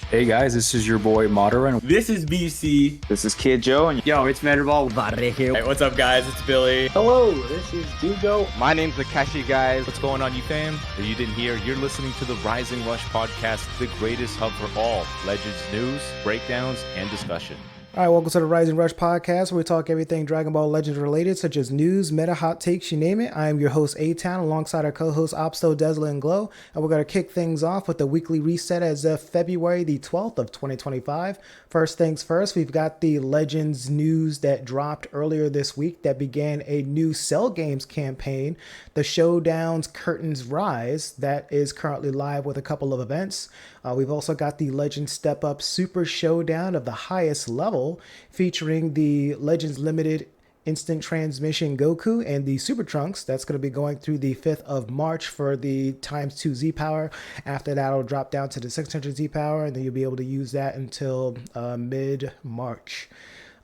Hey guys, this is your boy Moderan. This is BC. This is Kid Joe, and Yo, it's Vanderball. Hey, what's up, guys? It's Billy. Hello, this is Dugo. My name's Akashi, guys. What's going on, you fam? If you didn't hear, you're listening to the Rising Rush podcast, the greatest hub for all Legends news, breakdowns, and discussion. All right, welcome to the Rising Rush podcast, where we talk everything Dragon Ball Legends related, such as news, meta, hot takes, you name it. I am your host, A-Town, alongside our co-hosts, Opsto, Desla, and Glow. And we're going to kick things off with the weekly reset as of February the 12th of 2025. First things first, we've got the Legends news that dropped earlier this week that began a new Cell Games campaign, the Showdown's Curtains Rise, that is currently live with a couple of events. We've also got the Legends Step Up Super Showdown of the highest level, featuring the Legends Limited Instant Transmission Goku and the Super Trunks. That's going to be going through the 5th of March for the ×2 Z power. After that, it'll drop down to the 600 Z power, and then you'll be able to use that until mid-March.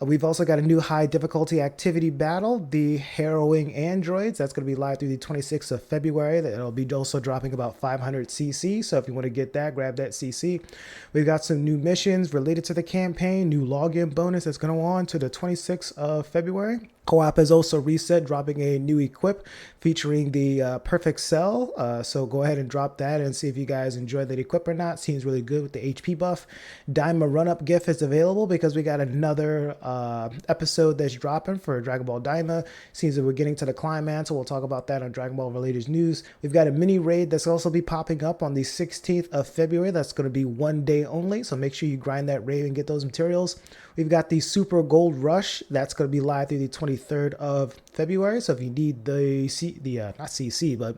We've also got a new high difficulty activity battle, the Harrowing Androids. That's going to be live through the 26th of February. It'll be also dropping about 500 CC. So if you want to get that, grab that CC. We've got some new missions related to the campaign, new login bonus that's going to go on to the 26th of February. Co-op has also reset, dropping a new equip featuring the Perfect Cell. So go ahead and drop that and see if you guys enjoy that equip or not. Seems really good with the HP buff. Daima Run-Up GIF is available because we got another episode that's dropping for Dragon Ball Daima. Seems that we're getting to the climax, so we'll talk about that on Dragon Ball related news. We've got a mini raid that's also be popping up on the 16th of February. That's going to be one day only, so make sure you grind that raid and get those materials. We've got the Super Gold Rush that's going to be live through the 23rd of February. So if you need not CC, but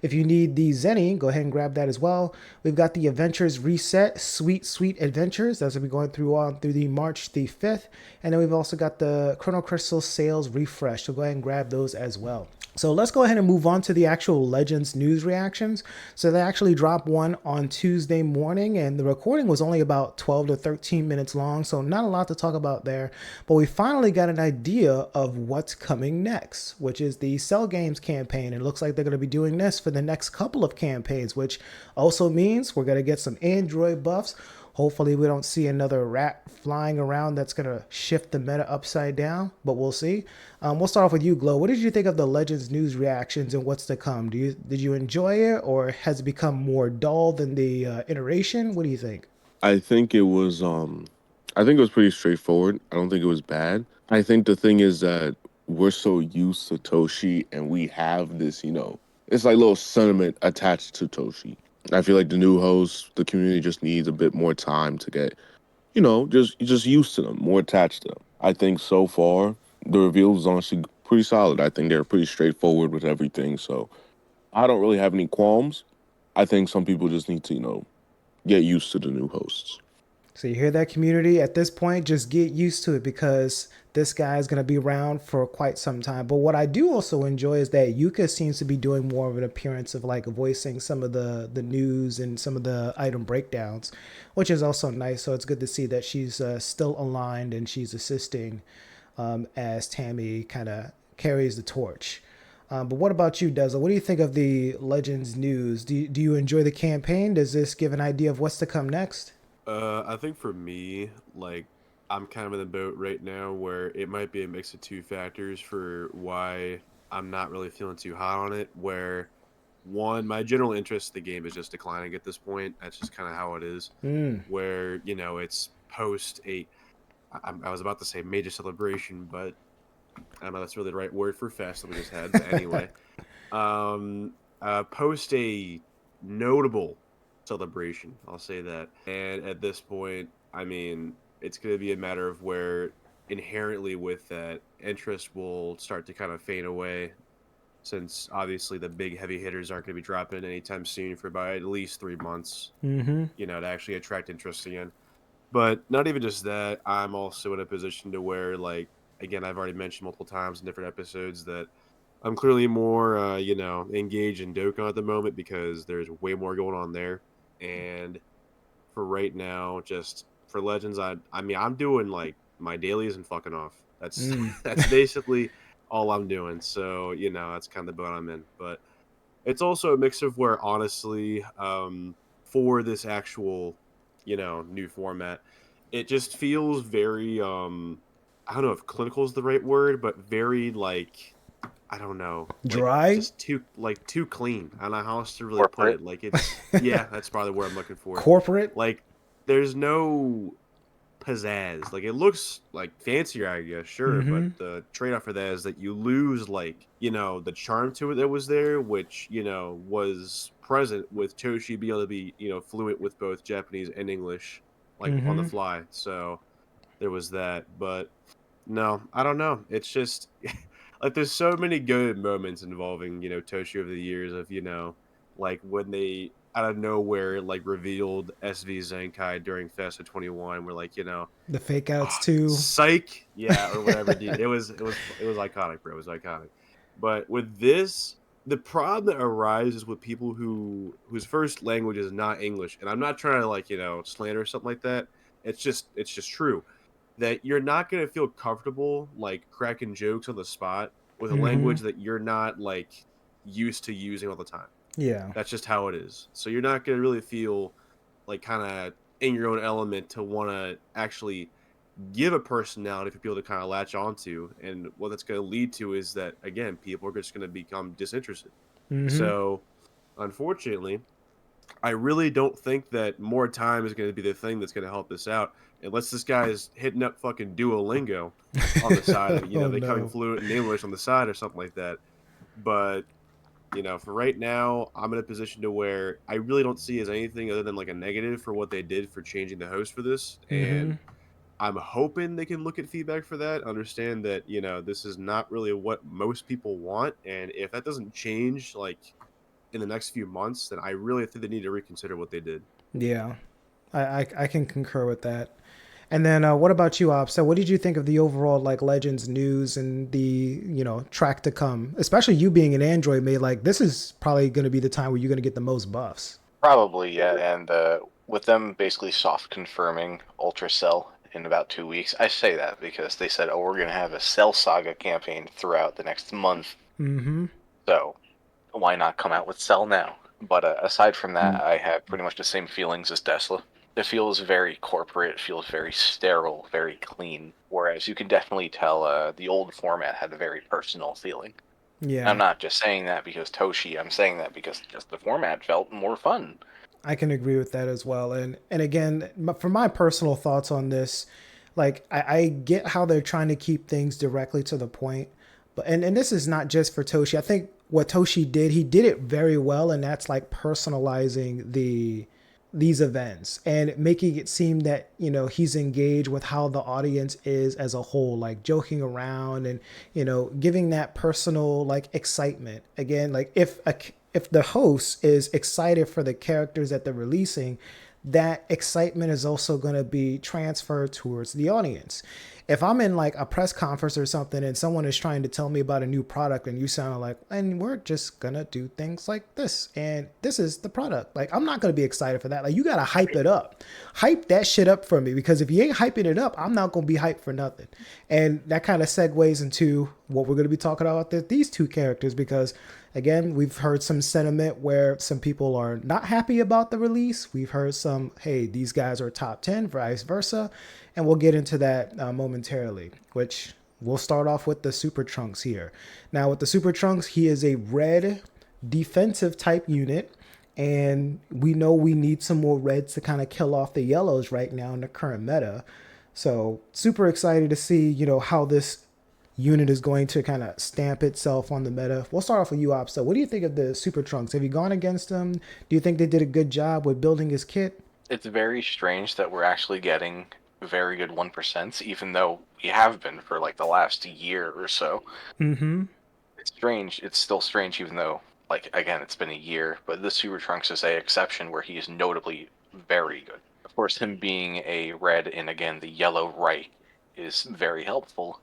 if you need the Zenny, go ahead and grab that as well. We've got the Adventures Reset, Sweet Adventures. That's going to be going through on through the March the 5th. And then we've also got the Chrono Crystal Sales Refresh. So go ahead and grab those as well. So let's go ahead and move on to the actual Legends news reactions. So they actually dropped one on Tuesday morning, and the recording was only about 12 to 13 minutes long, so not a lot to talk about there. But we finally got an idea of what's coming next, which is the Cell Games campaign. It looks like they're going to be doing this for the next couple of campaigns, which also means we're going to get some Android buffs. Hopefully we don't see another rat flying around that's going to shift the meta upside down, but we'll see. We'll start off with you, Glow. What did you think of the Legends news reactions and what's to come? Did you enjoy it, or has it become more dull than the iteration? What do you think? I think it was pretty straightforward. I don't think it was bad. I think the thing is that we're so used to Toshi, and we have this, it's like a little sentiment attached to Toshi. I feel like the new hosts, the community just needs a bit more time to get, just used to them, more attached to them. I think so far the reveal was honestly pretty solid. I think they're pretty straightforward with everything, so I don't really have any qualms. I think some people just need to, get used to the new hosts. So you hear that, community? At this point, just get used to it, because this guy is going to be around for quite some time. But what I do also enjoy is that Yuka seems to be doing more of an appearance of like voicing some of the news and some of the item breakdowns, which is also nice. So it's good to see that she's still aligned and she's assisting as Tammy kind of carries the torch. But what about you, Desla? What do you think of the Legends news? Do you enjoy the campaign? Does this give an idea of what's to come next? I think for me, I'm kind of in the boat right now where it might be a mix of two factors for why I'm not really feeling too hot on it. Where, one, my general interest in the game is just declining at this point. That's just kind of how it is. Where, it's post I was about to say major celebration, but I don't know if that's really the right word for fest that we just had. But anyway, post a notable celebration, I'll say that. And at this point, it's going to be a matter of where inherently with that, interest will start to kind of fade away, since obviously the big heavy hitters aren't going to be dropping anytime soon for about at least 3 months, to actually attract interest again. But not even just that, I'm also in a position to where, again, I've already mentioned multiple times in different episodes that I'm clearly more, engaged in Dokkan at the moment, because there's way more going on there. And for right now, just for Legends, I'm doing my dailies and fucking off. That's that's basically all I'm doing. So that's kind of the boat I'm in. But it's also a mix of where, honestly, for this actual new format. It just feels very I don't know if clinical is the right word, but very like I don't know, like Dry? just too clean. I don't know how else to really put Corporate. it. Like it's yeah, that's probably the word I'm looking for. Corporate? Like there's no pizzazz. Like it looks like fancier, I guess, sure, but Mm-hmm. the trade-off for that is that you lose like, the charm to it that was there, which, was present with Toshi being able to be, fluent with both Japanese and English, like on the Mm-hmm. fly. So there was that. But no, I don't know. It's just like there's so many good moments involving, Toshi over the years of, like when they out of nowhere like revealed SV Zenkai during Festa 21. We're like, The fake outs too. psych, yeah, or whatever. Dude. It was iconic, bro. It was iconic. But with this, the problem that arises with people whose first language is not English, and I'm not trying to like slander or something like that. It's just true that you're not gonna feel comfortable like cracking jokes on the spot with a Mm-hmm. language that you're not like used to using all the time. Yeah. That's just how it is. So you're not gonna really feel like kind of in your own element to want to actually give a personality for people to kind of latch onto. And what that's going to lead to is that, again, people are just going to become disinterested. Mm-hmm. So, unfortunately, I really don't think that more time is going to be the thing that's going to help this out. Unless this guy is hitting up fucking Duolingo on the side, Oh becoming no. fluent in English on the side or something like that. But for right now, I'm in a position to where I really don't see as anything other than like a negative for what they did for changing the host for this. Mm-hmm. And I'm hoping they can look at feedback for that, understand that, this is not really what most people want. And if that doesn't change, like, in the next few months, then I really think they need to reconsider what they did. Yeah. I can concur with that. And then what about you, Op? So what did you think of the overall like Legends news and the, track to come? Especially you being an Android mate, like this is probably going to be the time where you're going to get the most buffs. Probably, yeah. And with them basically soft confirming Ultra Cell in about 2 weeks, I say that because they said, oh, we're going to have a Cell Saga campaign throughout the next month. Mm-hmm. So why not come out with Cell now? But aside from that, I have pretty much the same feelings as Tesla. It feels very corporate, it feels very sterile, very clean. Whereas you can definitely tell the old format had a very personal feeling. Yeah. I'm not just saying that because Toshi, I'm saying that because just the format felt more fun. I can agree with that as well. And again, for my personal thoughts on this, like I get how they're trying to keep things directly to the point, but and this is not just for Toshi. I think what Toshi did, he did it very well, and that's like personalizing these events and making it seem that he's engaged with how the audience is as a whole, like joking around and giving that personal like excitement. Again, like if the host is excited for the characters that they're releasing, that excitement is also going to be transferred towards the audience. If I'm in like a press conference or something and someone is trying to tell me about a new product and you sound like, and we're just going to do things like this and this is the product, like I'm not going to be excited for that. Like you got to hype it up, hype that shit up for me, because if you ain't hyping it up, I'm not going to be hyped for nothing. And that kind of segues into what we're going to be talking about these two characters, because again, we've heard some sentiment where some people are not happy about the release. We've heard some, hey, these guys are top 10, vice versa. And we'll get into that momentarily, which we'll start off with the Super Trunks here. Now, with the Super Trunks, he is a red defensive type unit. And we know we need some more reds to kind of kill off the yellows right now in the current meta. So super excited to see, how this unit is going to kind of stamp itself on the meta. We'll start off with you, Op. So what do you think of the Super Trunks? Have you gone against him? Do you think they did a good job with building his kit? It's very strange that we're actually getting very good 1%, even though we have been for like the last year or so. Mm-hmm. It's strange. It's still strange, even though, like, again, it's been a year, but the Super Trunks is a exception where he is notably very good. Of course, him being a red and, again, the yellow right is very helpful,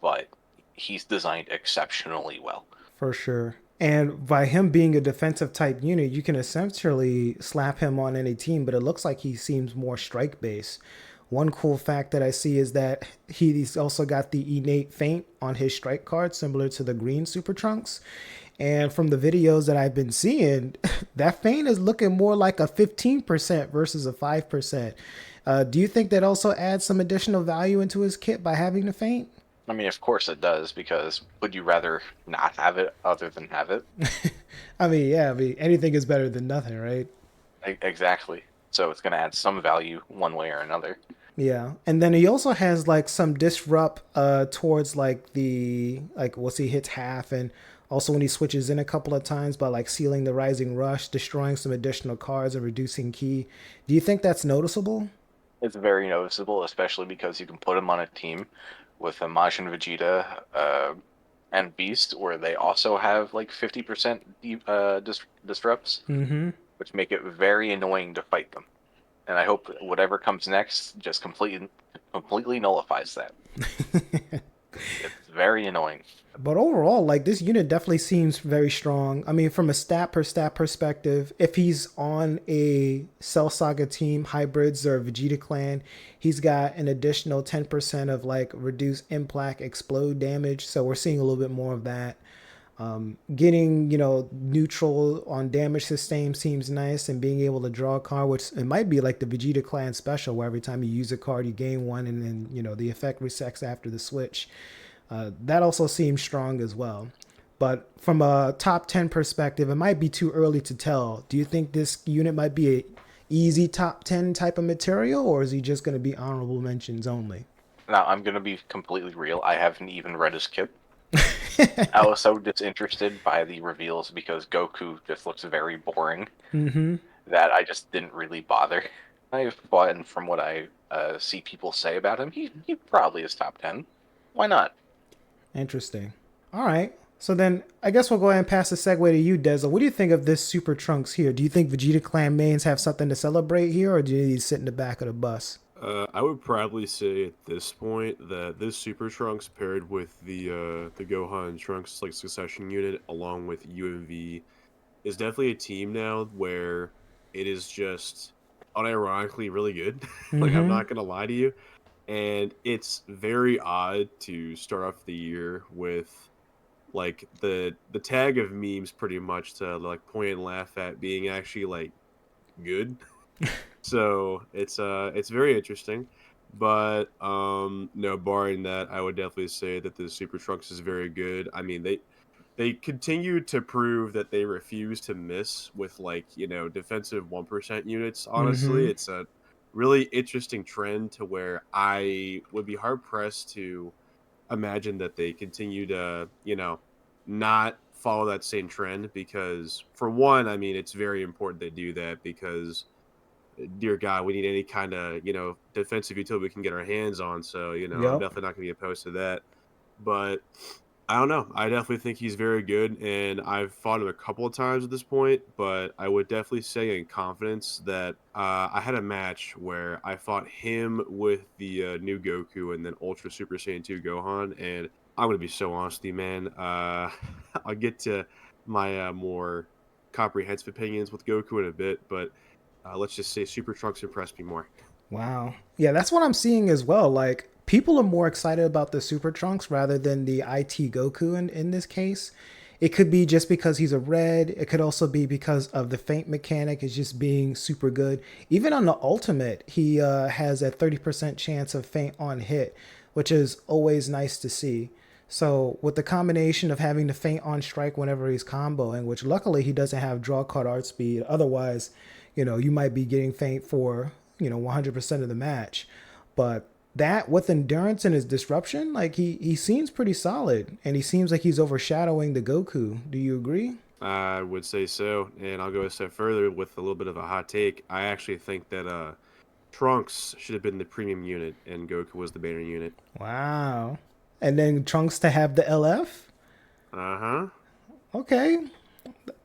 but he's designed exceptionally well. For sure. And by him being a defensive type unit, you can essentially slap him on any team, but it looks like he seems more strike based, One cool fact that I see is that he's also got the innate feint on his strike card, similar to the green Super Trunks. And from the videos that I've been seeing, that feint is looking more like a 15% versus a 5%. Do you think that also adds some additional value into his kit by having the feint? I mean, of course it does, because would you rather not have it other than have it? I mean, yeah, I mean, anything is better than nothing, right? Exactly. So it's going to add some value one way or another. Yeah. And then he also has like some disrupt towards like the like once he hits half, and also when he switches in a couple of times by like sealing the Rising Rush, destroying some additional cards and reducing key. Do you think that's noticeable? It's very noticeable, especially because you can put him on a team with a Majin Vegeta and Beast, where they also have like 50% disrupts, Mm-hmm. which make it very annoying to fight them. And I hope that whatever comes next just completely nullifies that. It's very annoying. But overall, like this unit definitely seems very strong. I mean, from a stat perspective, if he's on a Cell Saga team, hybrids or Vegeta clan, he's got an additional 10% of like reduced impact explode damage. So we're seeing a little bit more of that. Getting, neutral on damage sustained seems nice, and being able to draw a card, which it might be like the Vegeta clan special where every time you use a card, you gain one, and then, the effect resets after the switch. That also seems strong as well. But from a top 10 perspective, it might be too early to tell. Do you think this unit might be a easy top 10 type of material, or is he just going to be honorable mentions only? Now, I'm going to be completely real. I haven't even read his kit. I was so disinterested by the reveals because Goku just looks very boring that I just didn't really bother. And from what I see people say about him, he probably is top 10. Why not? Interesting. All right. So then I guess we'll go ahead and pass the segue to you, Deza. What do you think of this Super Trunks here? Do you think Vegeta Clan mains have something to celebrate here, or do you need to sit in the back of the bus? I would probably say at this point that this Super Trunks paired with the Gohan Trunks like succession unit along with UMV is definitely a team now where it is just unironically really good. Like, I'm not gonna lie to you. And it's very odd to start off the year with like the tag of memes pretty much to like point and laugh at being actually like good. So it's very interesting. But no, barring that, I would definitely say that the Super Trunks is very good. I mean, they continue to prove that they refuse to miss with like, defensive 1% units. Honestly, it's a really interesting trend to where I would be hard pressed to imagine that they continue to, not follow that same trend, because for one, I mean, it's very important they do that because dear God, we need any kind of, defensive utility we can get our hands on. So, I'm Yep. definitely not going to be opposed to that. But I don't know. I definitely think he's very good, and I've fought him a couple of times at this point. But I would definitely say in confidence that I had a match where I fought him with the new Goku and then Ultra Super Saiyan 2 Gohan, and I'm gonna be so honest with you, man. I'll get to my more comprehensive opinions with Goku in a bit, but let's just say Super Trunks impressed me more. Wow. Yeah, that's what I'm seeing as well. Like, people are more excited about the Super Trunks rather than the IT Goku in this case. It could be just because he's a red. It could also be because of the feint mechanic is just being super good. Even on the ultimate, he has a 30% chance of feint on hit, which is always nice to see. So with the combination of having the feint on strike whenever he's comboing, which luckily he doesn't have draw card art speed. Otherwise, you might be getting feint for, 100% of the match. But that with endurance and his disruption, like he seems pretty solid, and he seems like he's overshadowing the Goku. Do you agree? I would say so, and I'll go a step further with a little bit of a hot take. I actually think that Trunks should have been the premium unit, and Goku was the banner unit. Wow. And then Trunks to have the LF? Uh-huh. Okay.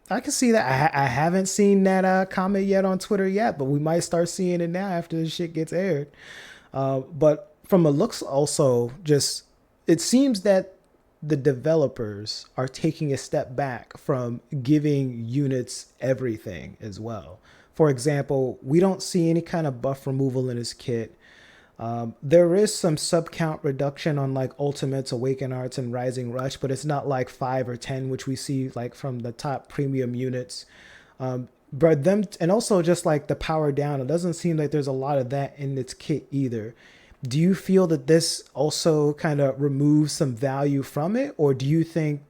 I can see that. I haven't seen that comment yet on Twitter yet, but we might start seeing it now after this shit gets aired. But from a looks also, just it seems that the developers are taking a step back from giving units everything as well. For example, we don't see any kind of buff removal in his kit. There is some sub count reduction on like Ultimates, Awaken Arts, and Rising Rush, but it's not like 5 or 10, which we see like from the top premium units. But them, and also just like the power down, it doesn't seem like there's a lot of that in its kit either. Do you feel that this also kind of removes some value from it, or do you think,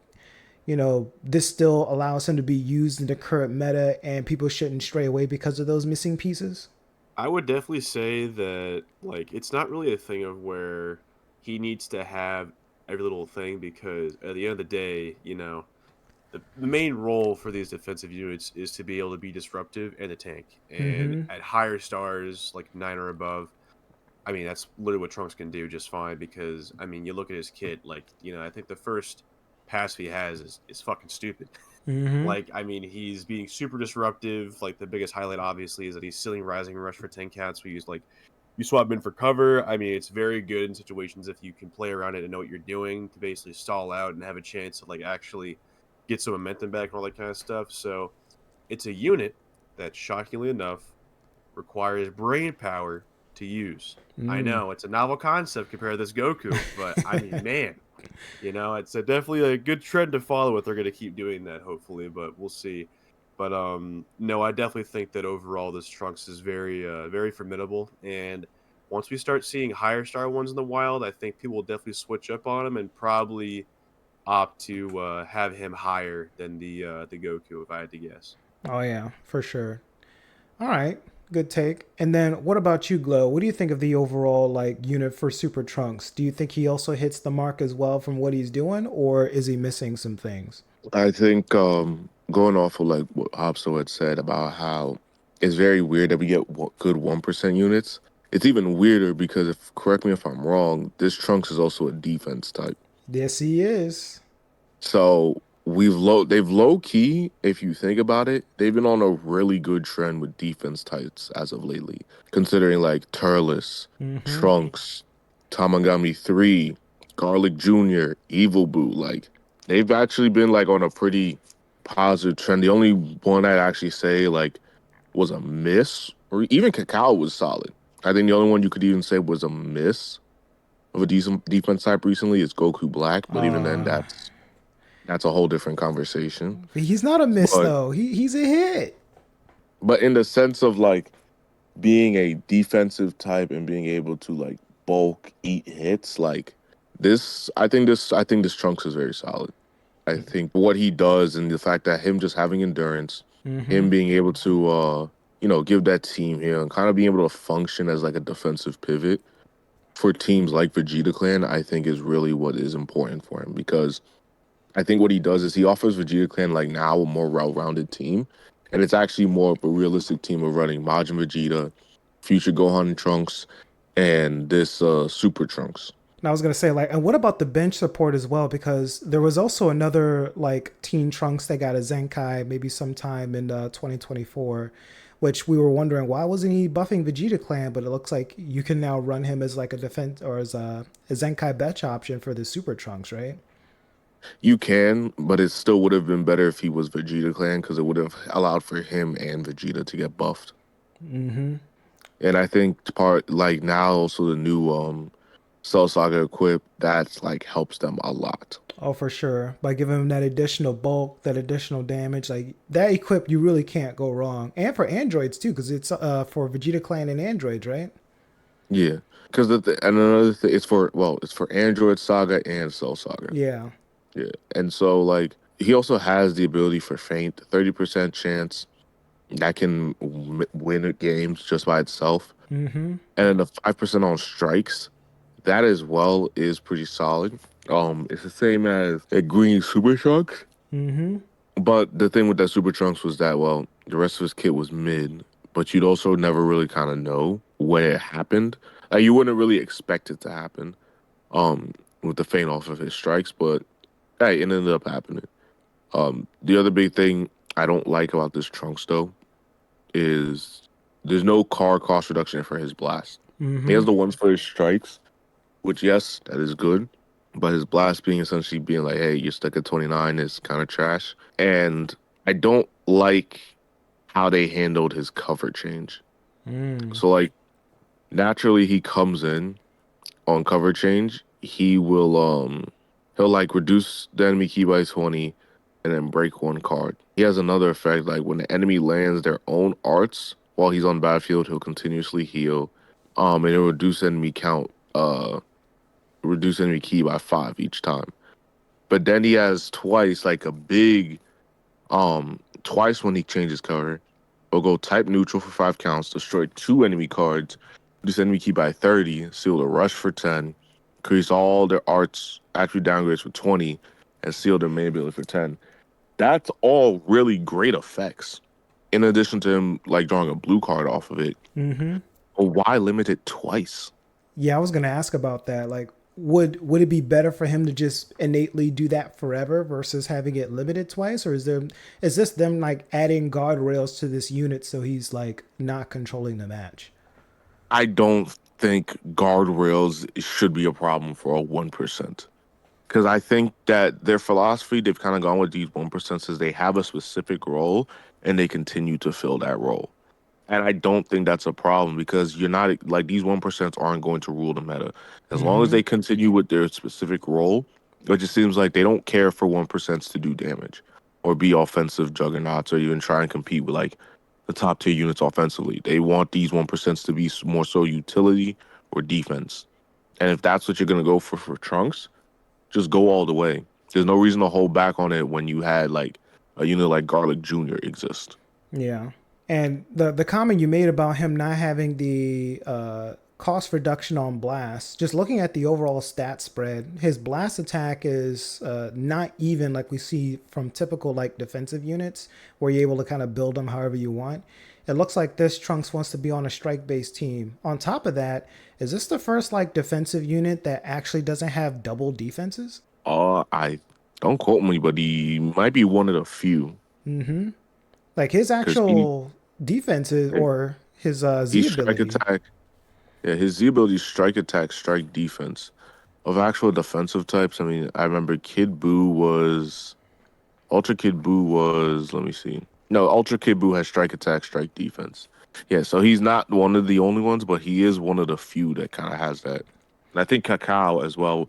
this still allows him to be used in the current meta and people shouldn't stray away because of those missing pieces? I would definitely say that like it's not really a thing of where he needs to have every little thing because at the end of the day, the main role for these defensive units is to be able to be disruptive and a tank. And Mm-hmm. at higher stars, like 9 or above, I mean, that's literally what Trunks can do just fine because, I mean, you look at his kit, like, I think the first pass he has is fucking stupid. Mm-hmm. Like, I mean, he's being super disruptive. Like, the biggest highlight, obviously, is that he's stealing Rising Rush for 10 cats. We use, like, you swap him in for cover. I mean, it's very good in situations if you can play around it and know what you're doing to basically stall out and have a chance to, like, actually get some momentum back and all that kind of stuff. So, it's a unit that, shockingly enough, requires brain power to use. I Mm. know, it's a novel concept compared to this Goku, but, I mean, man. It's definitely a good trend to follow if they're going to keep doing that, hopefully, but we'll see. But no, I definitely think that overall this Trunks is very formidable, and once we start seeing higher star ones in the wild, I think people will definitely switch up on him and probably opt to have him higher than the Goku, if I had to guess. Oh yeah, for sure. All right, good take. And then what about you, Glow? What do you think of the overall like unit for Super Trunks? Do you think he also hits the mark as well from what he's doing, or is he missing some things? I think going off of like what Hopso had said about how it's very weird that we get good 1% units. It's even weirder because if correct me if I'm wrong, this Trunks is also a defense type. Yes, he is. So they've low key, if you think about it, they've been on a really good trend with defense types as of lately. Considering like Turles, Mm-hmm. Trunks, Tamagami 3, Garlic Jr., Evil Boo, like they've actually been like on a pretty positive trend. The only one I'd actually say like was a miss, or even Cacao was solid. I think the only one you could even say was a miss of a decent defense type recently is Goku Black, but even then Uh, that's a whole different conversation. he's not a miss But though. He's a hit. in the sense of like being a defensive type and being able to like bulk eat hits, like I think this Trunks is very solid. I think what he does and the fact that him just having endurance, Mm-hmm. him being able to give that team here and kind of being able to function as like a defensive pivot for teams like Vegeta Clan, I think is really what is important for him because I think what he does is he offers Vegeta Clan like now a more well-rounded team, and it's actually more of a realistic team of running Majin Vegeta, Future Gohan and Trunks, and this Super Trunks. And I was gonna say like, and what about the bench support as well? Because there was also another like Teen Trunks that got a Zenkai maybe sometime in 2024, which we were wondering why wasn't he buffing Vegeta Clan? But it looks like you can now run him as like a defense or as a Zenkai bench option for the Super Trunks, right? You can, but it still would have been better if he was Vegeta Clan because it would have allowed for him and Vegeta to get buffed. Mm-hmm. And I think part like now also the new Cell Saga equip that's like helps them a lot. Oh, for sure. By giving him that additional bulk, that additional damage, like that equip, you really can't go wrong. And for androids too, because it's for Vegeta Clan and androids, right? Yeah, because and another thing, it's for Android Saga and Cell Saga. Yeah. Yeah, and so like he also has the ability for feint, 30% chance that can win at games just by itself, Mm-hmm. and then the 5% on strikes. That as well is pretty solid. It's the same as a green Super Trunks, Mm-hmm. but the thing with that Super Trunks was that the rest of his kit was mid, but you'd also never really kind of know when it happened. Like you wouldn't really expect it to happen. With the feint off of his strikes, but hey, it ended up happening. The other big thing I don't like about this Trunks though is there's no car cost reduction for his blast. He Mm-hmm. has the ones for his strikes, which yes, that is good. But his blast being essentially being like, hey, you're stuck at 29 is kind of trash. And I don't like how they handled his cover change. Mm. So like naturally he comes in on cover change. He'll like reduce the enemy key by 20 and then break one card. He has another effect, like when the enemy lands their own arts while he's on the battlefield, he'll continuously heal. And it'll reduce enemy key by 5 each time. But then he has twice like a big twice when he changes cover. He'll go type neutral for 5 counts, destroy 2 enemy cards, reduce enemy key by 30, seal the rush for 10, increase all their arts attribute downgrades for 20, and seal their main ability for 10. That's all really great effects. In addition to him like drawing a blue card off of it. Mm-hmm. But why limit it twice? Yeah, I was gonna ask about that. Like, would it be better for him to just innately do that forever versus having it limited twice, or is this them like adding guardrails to this unit so he's like not controlling the match? I don't think guardrails should be a problem for a 1%. Because I think that their philosophy, they've kind of gone with these 1% is they have a specific role and they continue to fill that role. And I don't think that's a problem because you're not like these 1% aren't going to rule the meta. As long as they continue with their specific role, it just seems like they don't care for 1% to do damage or be offensive juggernauts or even try and compete with like the top tier units offensively. They want these 1% to be more so utility or defense. And if that's what you're going to go for Trunks, just go all the way. There's no reason to hold back on it when you had like a unit like Garlic Jr. exist. Yeah. And the comment you made about him not having the cost reduction on blast, just looking at the overall stat spread, his blast attack is not even like we see from typical like defensive units where you're able to kind of build them however you want. It looks like this Trunks wants to be on a strike-based team. On top of that, is this the first like defensive unit that actually doesn't have double defenses? I don't quote me, but he might be one of the few. Mm-hmm. Like his 'Cause he actual defenses or his Z he's strike ability. attack. Yeah, his Z ability is strike attack, strike defense. Of actual defensive types, I mean, I remember Ultra Kid Buu was, let me see. No, Ultra Kid Buu has strike attack, strike defense. Yeah, so he's not one of the only ones, but he is one of the few that kind of has that. And I think Cacao as well.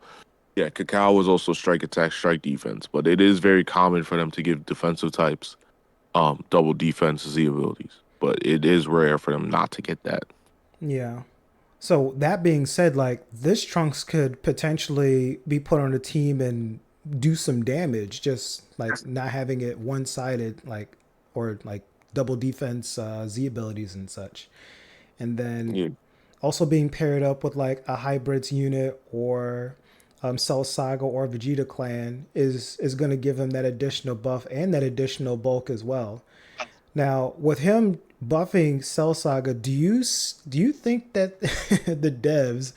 Yeah, Cacao was also strike attack, strike defense, but it is very common for them to give defensive types double defense Z abilities. But it is rare for them not to get that. Yeah. So that being said, like this Trunks could potentially be put on a team and do some damage, just like not having it one sided, like or like double defense Z abilities and such. And then Yeah. also being paired up with like a hybrids unit or Cell Saga or Vegeta Clan is going to give him that additional buff and that additional bulk as well. Now, with him buffing Cell Saga, do you think that the devs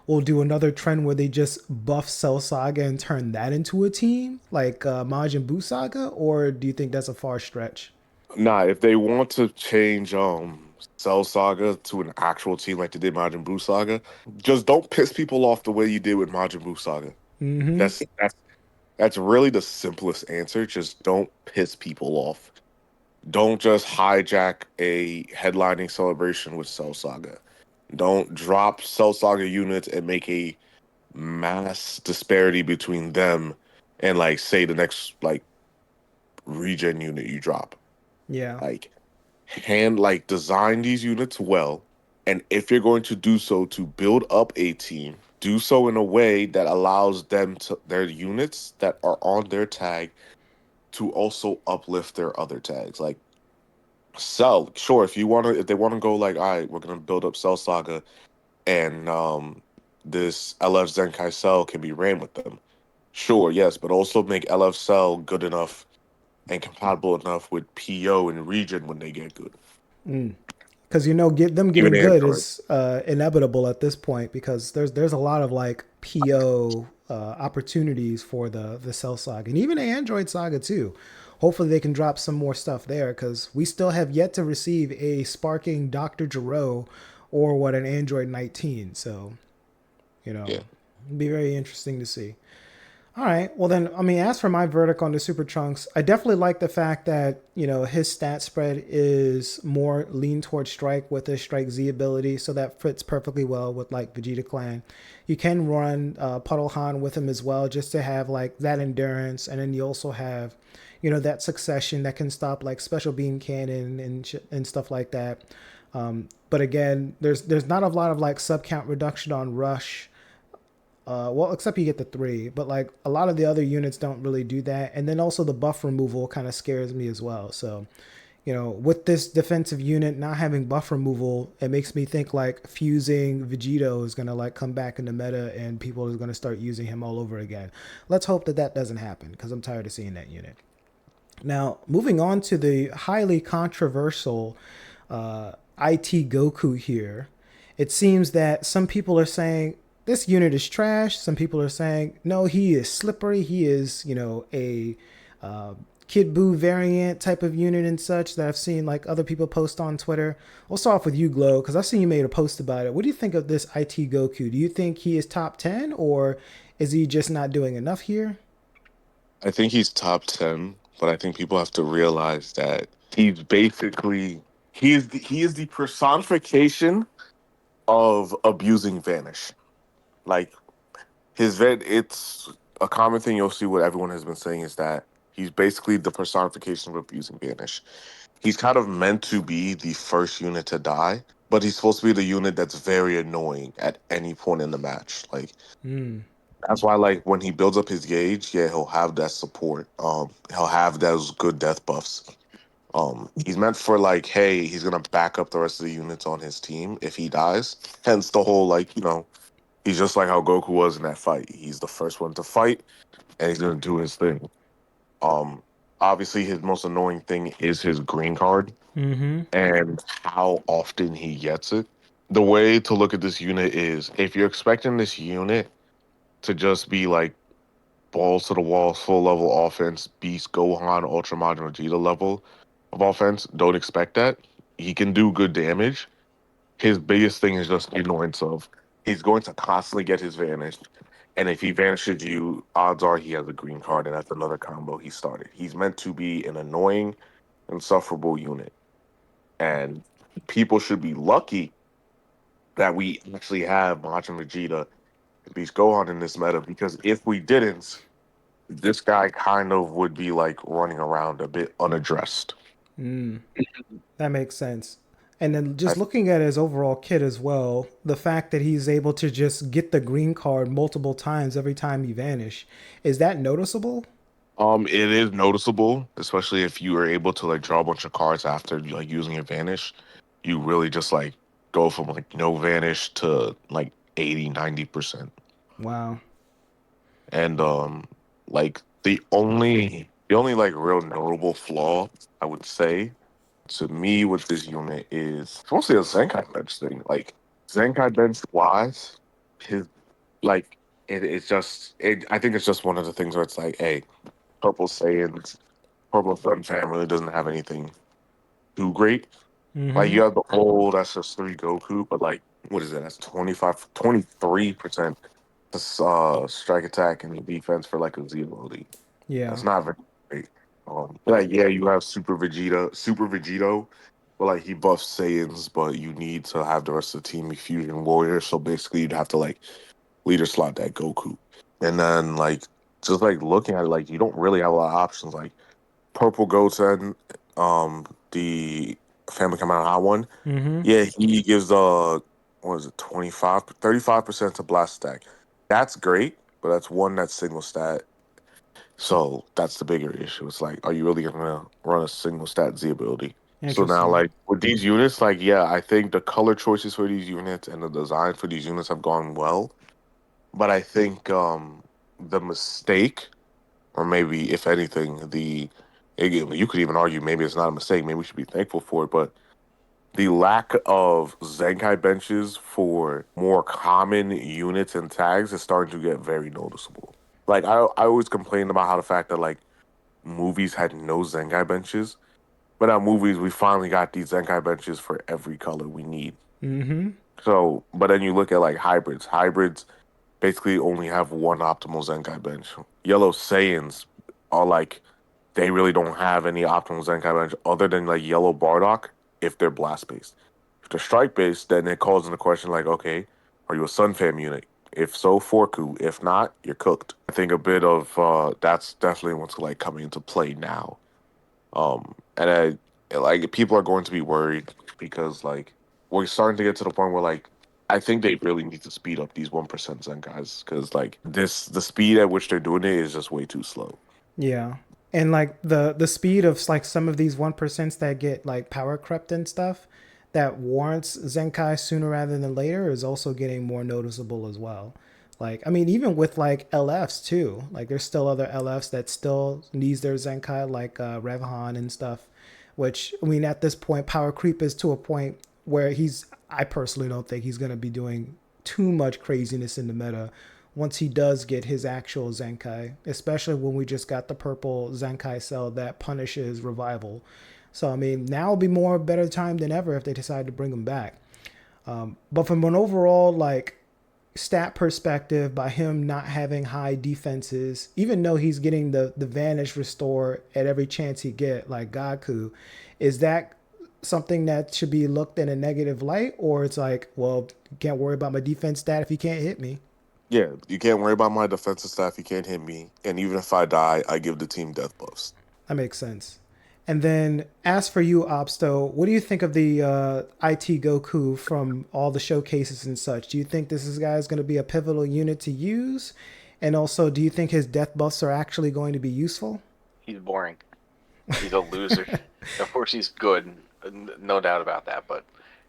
will do another trend where they just buff Cell Saga and turn that into a team like Majin Buu Saga, or do you think that's a far stretch? Nah, if they want to change Cell Saga to an actual team like they did Majin Buu Saga, just don't piss people off the way you did with Majin Buu Saga. Mm-hmm. That's really the simplest answer. Just don't piss people off. Don't just hijack a headlining celebration with Cell Saga. Don't drop Cell Saga units and make a mass disparity between them and like say the next like regen unit you drop. Yeah. Like design these units well, and if you're going to do so to build up a team, do so in a way that allows them to their units that are on their tag to also uplift their other tags. Like Cell, sure, if they want to go like, all right, we're gonna build up Cell Saga and this LF Zenkai Cell can be ran with them. Sure, yes, but also make LF Cell good enough and compatible enough with PO and Region when they get good. Because get them Even getting good Android. is inevitable at this point because there's a lot of like PO opportunities for the Cell Saga and even the Android Saga too. Hopefully they can drop some more stuff there because we still have yet to receive a sparking Dr. Gero or what an Android 19. So Yeah. it'd be very interesting to see. All right. Well, then, I mean, as for my verdict on the Super Trunks, I definitely like the fact that, his stat spread is more lean towards strike with his strike Z ability. So that fits perfectly well with like Vegeta Clan. You can run Puddle Han with him as well, just to have like that endurance. And then you also have, that succession that can stop like special beam cannon and stuff like that. But again, there's not a lot of like sub count reduction on Rush. Well, except you get the three, but like a lot of the other units don't really do that. And then also the buff removal kind of scares me as well. So, with this defensive unit not having buff removal, it makes me think like fusing Vegito is gonna like come back in the meta and people are gonna start using him all over again. Let's hope that that doesn't happen because I'm tired of seeing that unit. Now, moving on to the highly controversial IT Goku here, it seems that some people are saying this unit is trash. Some people are saying, no, he is slippery. He is, a Kid Buu variant type of unit and such that I've seen like other people post on Twitter. We'll start off with you, Glow, because I've seen you made a post about it. What do you think of this IT Goku? Do you think he is top 10 or is he just not doing enough here? I think he's top 10, but I think people have to realize that he's basically he is the personification of abusing Vanish. Like it's a common thing you'll see what everyone has been saying is that he's basically the personification of abusing Vanish. He's kind of meant to be the first unit to die, but he's supposed to be the unit that's very annoying at any point in the match. Like Mm, that's why, like, when he builds up his gauge, yeah, he'll have that support. He'll have those good death buffs. He's meant for like, hey, he's gonna back up the rest of the units on his team if he dies. Hence the whole like, he's just like how Goku was in that fight. He's the first one to fight, and he's gonna do his thing. Um, Obviously, his most annoying thing is his green card mm-hmm. and how often he gets it. The way to look at this unit is if you're expecting this unit to just be like balls to the wall, full level offense, beast Gohan, Ultra Majin Vegeta level of offense. Don't expect that. He can do good damage. His biggest thing is just the annoyance of he's going to constantly get his vanish. And if he vanishes you, odds are he has a green card, and that's another combo he started. He's meant to be an annoying, insufferable unit. And people should be lucky that we actually have Majin Vegeta and Beast Gohan in this meta, because if we didn't, this guy kind of would be like running around a bit unaddressed. Mm, that makes sense. And then I, just looking at his overall kit as well, the fact that he's able to just get the green card multiple times every time he vanish, is that noticeable? it is noticeable, especially if you are able to like draw a bunch of cards after like using your vanish. You really just like go from like no vanish to like 80, 90%. Wow. And like the only like real notable flaw I would say to me with this unit is it's mostly a Zenkai bench thing. Like Zenkai bench wise, his like it's just I think it's just one of the things where it's like, hey, Purple Saiyans, Purple Sun family doesn't have anything too great. Like Mm-hmm. you have the old SS3 Goku, but like what is it? That's 23% strike attack and defense for like a Z ability. Yeah. That's not very great. Like yeah, you have Super Vegito, but like he buffs Saiyans, but you need to have the rest of the team be Fusion Warriors. So basically, you'd have to like leader slot that Goku, and then like just like looking at it, like you don't really have a lot of options. Like Purple Goten, the Family Come Out Hot one, Mm-hmm. yeah, he gives what is it, 35% to blast stack. That's great, but that's one that's single stat. So that's the bigger issue. It's like, are you really gonna run a single stat Z ability? So now, Interesting. like with these units, like yeah, I think the color choices for these units and the design for these units have gone well. But I think the mistake, or maybe if anything, you could even argue maybe it's not a mistake. Maybe we should be thankful for it. But the lack of Zenkai benches for more common units and tags is starting to get very noticeable. Like I always complained about how the fact that like movies had no Zenkai benches, but now movies we finally got these Zenkai benches for every color we need. Mm-hmm. So, but then you look at like hybrids. Hybrids basically only have one optimal Zenkai bench. Yellow Saiyans are like, they really don't have any optimal Zenkai bench other than like Yellow Bardock if they're blast based. If they're strike based, then it calls into question like, okay, are you a Sun Fam unit? If so, Forku. If not, you're cooked. I think a bit of that's definitely what's like coming into play now. And like people are going to be worried because like we're starting to get to the point where like I think they really need to speed up these 1% Zen guys because like the speed at which they're doing it is just way too slow. Yeah. And like the speed of like some of these 1% that get like power crept and stuff that warrants Zenkai sooner rather than later is also getting more noticeable as well. Like, I mean, even with like LFs too, like there's still other LFs that still needs their Zenkai, like Revhan and stuff, which, I mean, at this point, power creep is to a point where I personally don't think he's going to be doing too much craziness in the meta once he does get his actual Zenkai, especially when we just got the purple Zenkai cell that punishes revival. So, I mean, now will be more better time than ever if they decide to bring him back. But from an overall, like, stat perspective, by him not having high defenses, even though he's getting the vanish restore at every chance he get, like Goku, is that something that should be looked in a negative light, or it's like, well, can't worry about my defense stat if he can't hit me? Yeah, you can't worry about my defensive staff. You can't hit me, and even if I die, I give the team death buffs. That makes sense. And then, as for you, Obsto, what do you think of the IT Goku from all the showcases and such? Do you think this guy is going to be a pivotal unit to use? And also, do you think his death buffs are actually going to be useful? He's boring. He's a loser. Of course, he's good, no doubt about that, but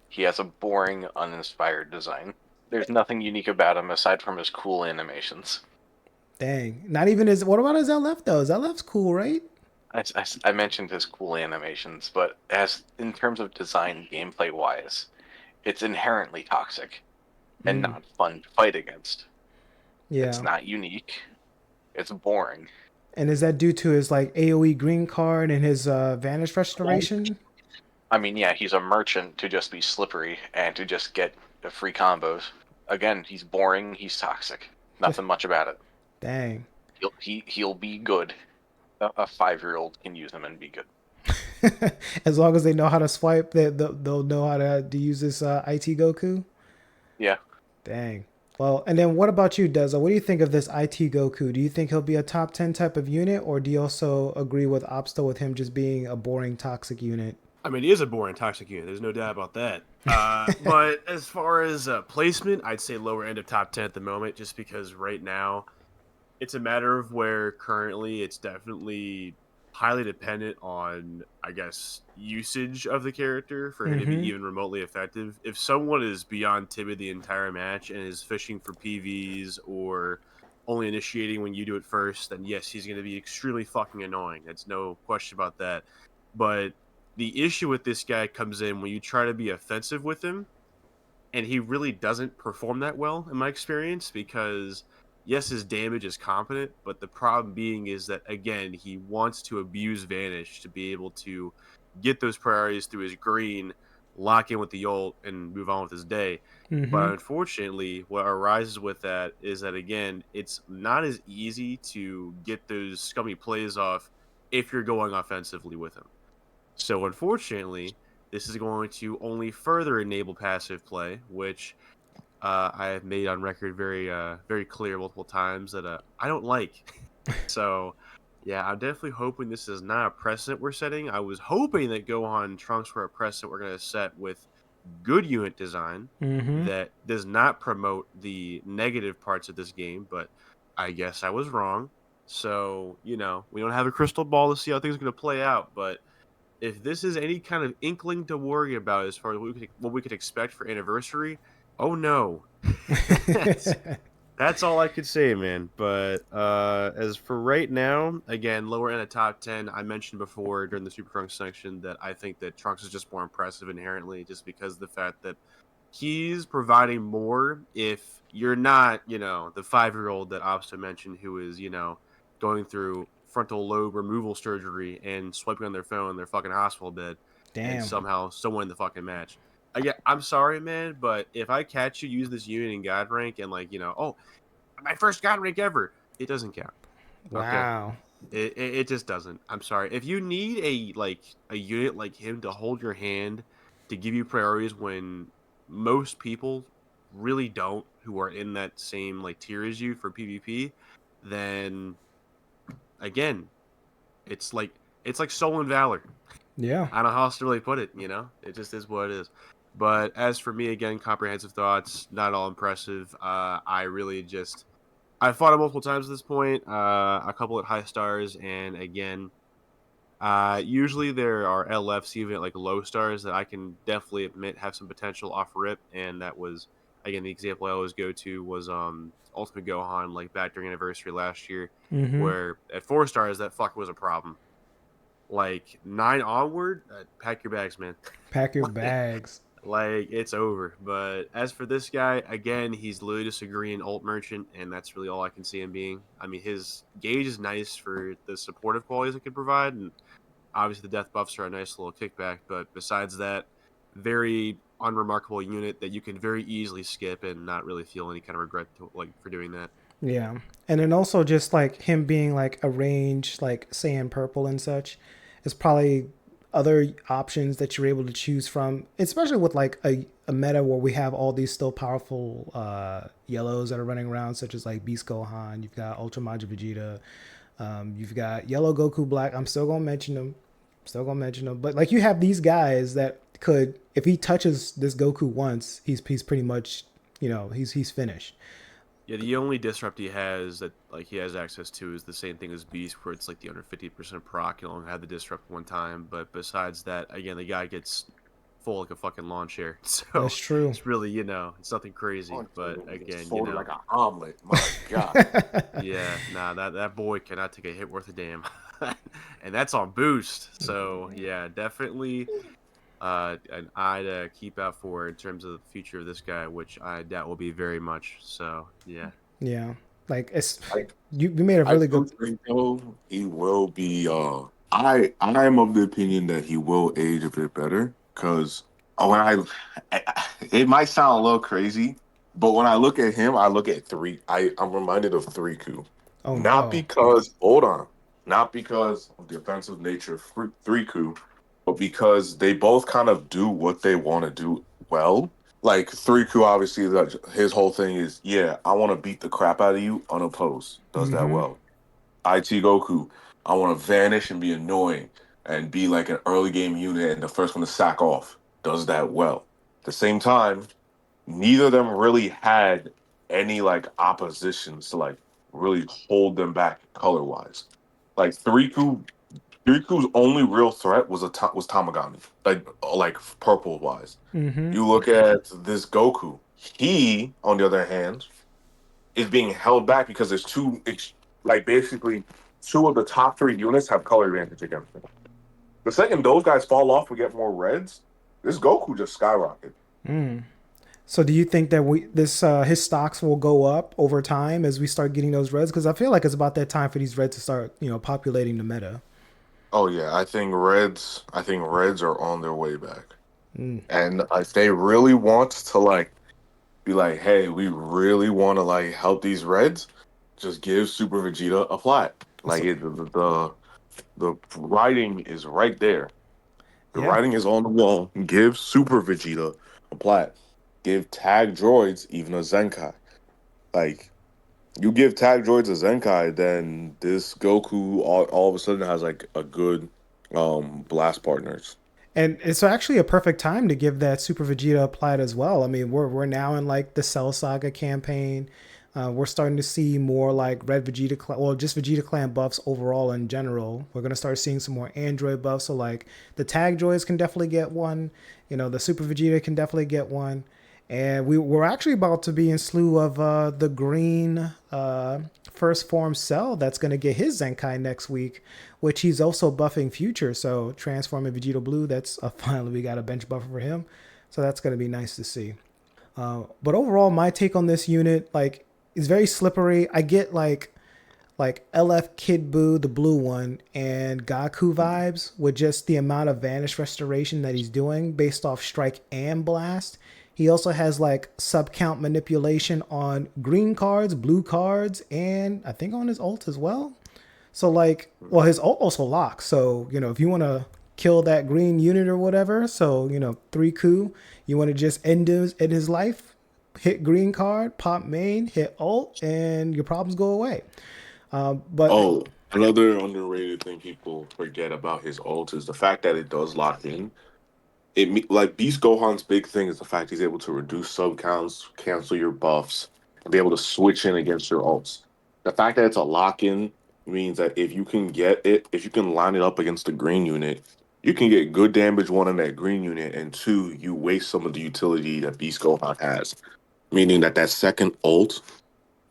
he has a boring, uninspired design. There's nothing unique about him aside from his cool animations. Dang. Not even his... What about his LF, though? His LF's cool, right? I mentioned his cool animations, but as in terms of design, gameplay-wise, it's inherently toxic and not fun to fight against. Yeah. It's not unique. It's boring. And is that due to his, like, AoE green card and his vanish restoration? I mean, yeah, he's a merchant to just be slippery and to just get the free combos. Again, he's boring. He's toxic. Nothing much about it. Dang. He'll be good. A 5-year-old can use him and be good. As long as they know how to swipe, they'll know how to use this IT Goku? Yeah. Dang. Well, and then what about you, Deza? What do you think of this IT Goku? Do you think he'll be a top 10 type of unit, or do you also agree with Obsta with him just being a boring, toxic unit? I mean, he is a boring, toxic unit. There's no doubt about that. But as far as placement, I'd say lower end of top 10 at the moment, just because right now it's a matter of where currently it's definitely highly dependent on, I guess, usage of the character for him to be even remotely effective. If someone is beyond timid the entire match and is fishing for PVs or only initiating when you do it first, then yes, he's going to be extremely fucking annoying. That's no question about that. But the issue with this guy comes in when you try to be offensive with him, and he really doesn't perform that well, in my experience, because yes, his damage is competent, but the problem being is that, again, he wants to abuse Vanish to be able to get those priorities through his green, lock in with the ult, and move on with his day. But unfortunately, what arises with that is that, again, it's not as easy to get those scummy plays off if you're going offensively with him. So, unfortunately, this is going to only further enable passive play, which I have made on record very clear multiple times that I don't like. So, yeah, I'm definitely hoping this is not a precedent we're setting. I was hoping that Gohan and Trunks were a precedent we're going to set with good unit design that does not promote the negative parts of this game, but I guess I was wrong. So, we don't have a crystal ball to see how things are going to play out, but if this is any kind of inkling to worry about as far as what we could expect for anniversary, oh no. That's all I could say, man. But as for right now, again, lower end of top 10, I mentioned before during the Super Trunks section that I think that Trunks is just more impressive inherently just because of the fact that he's providing more if you're not, the 5-year-old that Obsta mentioned who is, going through frontal lobe removal surgery and swiping on their phone in their fucking hospital bed and somehow still win the fucking match. I'm sorry, man, but if I catch you use this unit in God rank and my first God rank ever. It doesn't count. Wow. It just doesn't. I'm sorry. If you need a unit like him to hold your hand, to give you priorities when most people really don't, who are in that same like tier as you for PvP, then again, it's like Soul and Valor. Yeah. I don't know how else to really put it. It just is what it is. But as for me, again, comprehensive thoughts, not all impressive. I fought it multiple times at this point. A couple at high stars, and again, usually there are LFs even at like low stars that I can definitely admit have some potential off rip, and that was again the example I always go to was Ultimate Gohan like back during anniversary last year, Mm-hmm. where at 4 stars that fuck was a problem. Like 9 onward, pack your bags, man. Pack your like, bags. like it's over. But as for this guy, again, he's literally just a green ult merchant, and that's really all I can see him being. I mean, his gauge is nice for the supportive qualities it can provide, and obviously the death buffs are a nice little kickback. But besides that, very unremarkable unit that you can very easily skip and not really feel any kind of regret for doing that. Yeah. And then also just like him being like a range, like Saiyan purple and such, is probably other options that you're able to choose from, especially with like a meta where we have all these still powerful yellows that are running around, such as like Beast Gohan, you've got Ultra Majin Vegeta, you've got Yellow Goku Black. I'm still gonna mention them. But like you have these guys that could, if he touches this Goku once, he's pretty much, he's finished. Yeah, the only disrupt he has that like he has access to is the same thing as Beast, where it's like the under 50% proc. He'll only have the disrupt one time, but besides that, again, the guy gets full like a fucking lawn chair. So That's true. it's really, it's nothing crazy. But again, folded like an omelet. My God. yeah, nah, that boy cannot take a hit worth a damn, and that's on boost. So yeah, definitely an eye to keep out for in terms of the future of this guy, which I doubt will be very much. So yeah. Yeah. Like it's Like, you made a really I do good think though he will be. I am of the opinion that he will age a bit better because when it might sound a little crazy, but when I look at him, I look at three. I'm reminded of 3Q, oh not no. because hold on, not because of the offensive nature of 3Q, but because they both kind of do what they want to do well. Like 3Q, obviously, his whole thing is, yeah, I want to beat the crap out of you unopposed. Does that Mm-hmm. well. IT Goku, I want to vanish and be annoying and be like an early game unit and the first one to sack off. Does that well. At the same time, neither of them really had any like oppositions to like really hold them back color wise. Like 3Q's only real threat was was Tamagami, like purple wise. Mm-hmm. You look at this Goku. He, on the other hand, is being held back because there's like basically two of the top 3 units have color advantage against him. The second those guys fall off, we get more reds. This Goku just skyrocket. Mm. So do you think that his stocks will go up over time as we start getting those reds? Because I feel like it's about that time for these reds to start, populating the meta. Oh yeah, I think Reds are on their way back. Mm. And if they really want to like be like, hey, we really want to like help these Reds, just give Super Vegeta a flat. Like the writing is right there. The Yeah. writing is on the wall. Give Super Vegeta a plat. Give Tag Droids even a Zenkai. Like, you give Tag Droids a Zenkai, then this Goku all of a sudden has like a good blast partners. And it's actually a perfect time to give that Super Vegeta applied as well. I mean, we're now in like the Cell Saga campaign. We're starting to see more like Red Vegeta, just Vegeta Clan buffs overall in general. We're gonna start seeing some more Android buffs. So like the Tag Droids can definitely get one. The Super Vegeta can definitely get one. And we're actually about to be in slew of the green first form Cell that's going to get his Zenkai next week, which he's also buffing future. So transforming Vegeta Blue, that's finally we got a bench buffer for him. So that's going to be nice to see. But overall, my take on this unit, like, is very slippery. I get like LF Kid Buu, the blue one, and Goku vibes with just the amount of Vanish Restoration that he's doing based off Strike and Blast. He also has like sub count manipulation on green cards, blue cards, and I think on his ult as well. So like, well, his ult also locks. So, you know, if you want to kill that green unit or whatever, so, you know, 3 coup, you want to just end his life, hit green card, pop main, hit ult, and your problems go away. But Another underrated thing people forget about his ult is the fact that it does lock in. Like Beast Gohan's big thing is the fact he's able to reduce sub counts, cancel your buffs, and be able to switch in against your ults. The fact that it's a lock in means that if you can line it up against the green unit, you can get good damage one on that green unit, and two, you waste some of the utility that Beast Gohan has. Meaning that second ult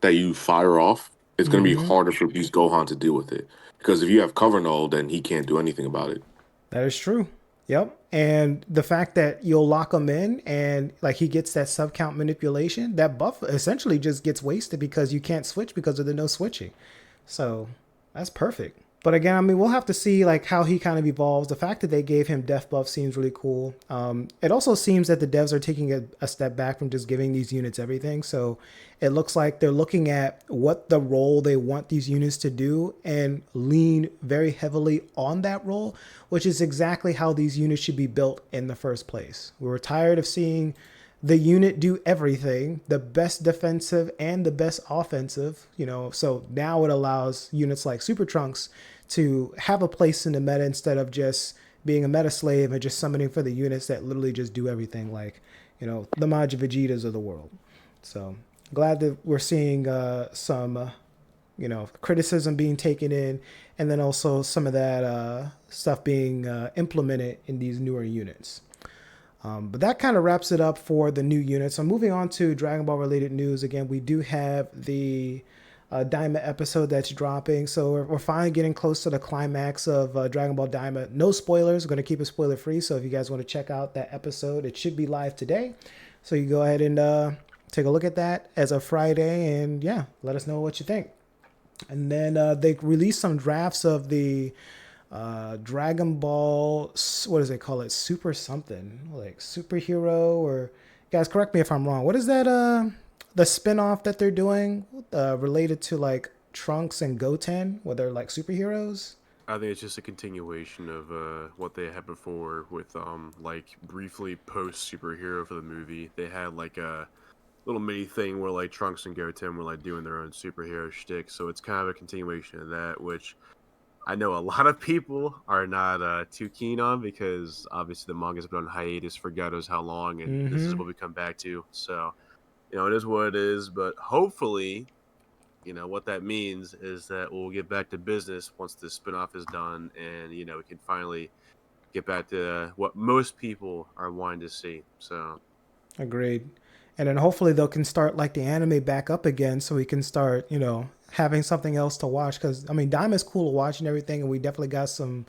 that you fire off, it's going to be harder for Beast Gohan to deal with it. Because if you have cover null, then he can't do anything about it. that is true. Yep. And the fact that you'll lock him in and like he gets that sub count manipulation, that buff essentially just gets wasted because you can't switch because of the no switching. So that's perfect. But again, I mean, we'll have to see like how he kind of evolves. The fact that they gave him death buff seems really cool. It also seems that the devs are taking a step back from just giving these units everything. So it looks like they're looking at what the role they want these units to do and lean very heavily on that role, which is exactly how these units should be built in the first place. We were tired of seeing the unit do everything, the best defensive and the best offensive, you know, so now it allows units like Super Trunks to have a place in the meta instead of just being a meta slave and just summoning for the units that literally just do everything, like, you know, the Majin Vegetas of the world. So glad that we're seeing some, you know, criticism being taken in, and then also some of that stuff being implemented in these newer units. But that kind of wraps it up for the new units. So moving on to Dragon Ball related news. Again, we do have the Daima episode that's dropping. So we're finally getting close to the climax of Dragon Ball Daima. No spoilers. We're going to keep it spoiler free. So if you guys want to check out that episode, it should be live today. So you go ahead and take a look at that as of Friday. And yeah, let us know what you think. And then they released some drafts of the Dragon Ball, what does they call it? Super something, like superhero, or guys, correct me if I'm wrong. What is that? The spin-off that they're doing related to like Trunks and Goten, where they're like superheroes? I think it's just a continuation of what they had before with like briefly post superhero for the movie. They had like a little mini thing where like Trunks and Goten were like doing their own superhero shtick. So it's kind of a continuation of that, which I know a lot of people are not too keen on because obviously the manga's been on hiatus for God knows how long, and this is what we come back to. So, you know, it is what it is, but hopefully, you know, what that means is that we'll get back to business once this spinoff is done, and, you know, we can finally get back to what most people are wanting to see. So, agreed. And then hopefully they can start like the anime back up again so we can start, you know, having something else to watch. Because, I mean, Daima's cool to watch and everything, and we definitely got some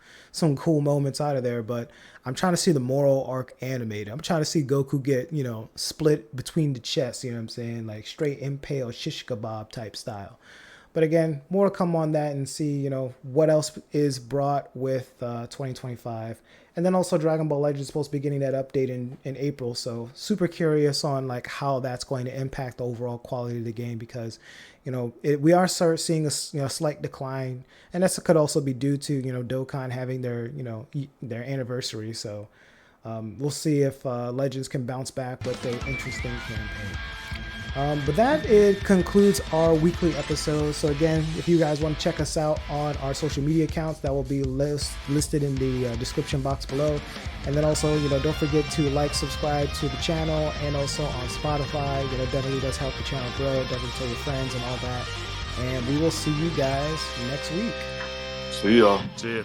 cool moments out of there. But I'm trying to see the moral arc animated. I'm trying to see Goku get, you know, split between the chests, you know what I'm saying? Like straight impale shish kebab type style. But again, more to come on that and see, you know, what else is brought with 2025. And then also Dragon Ball Legends is supposed to be getting that update in April. So super curious on like how that's going to impact the overall quality of the game, because, you know, we are seeing a slight decline. And this could also be due to, you know, Dokkan having their, you know, their anniversary. So we'll see if Legends can bounce back with an interesting campaign. But that concludes our weekly episode. So again, if you guys want to check us out on our social media accounts, that will be listed in the description box below. And then also, you know, don't forget to like, subscribe to the channel, and also on Spotify. You know, definitely does help the channel grow. Definitely tell your friends and all that. And we will see you guys next week. See y'all. see ya.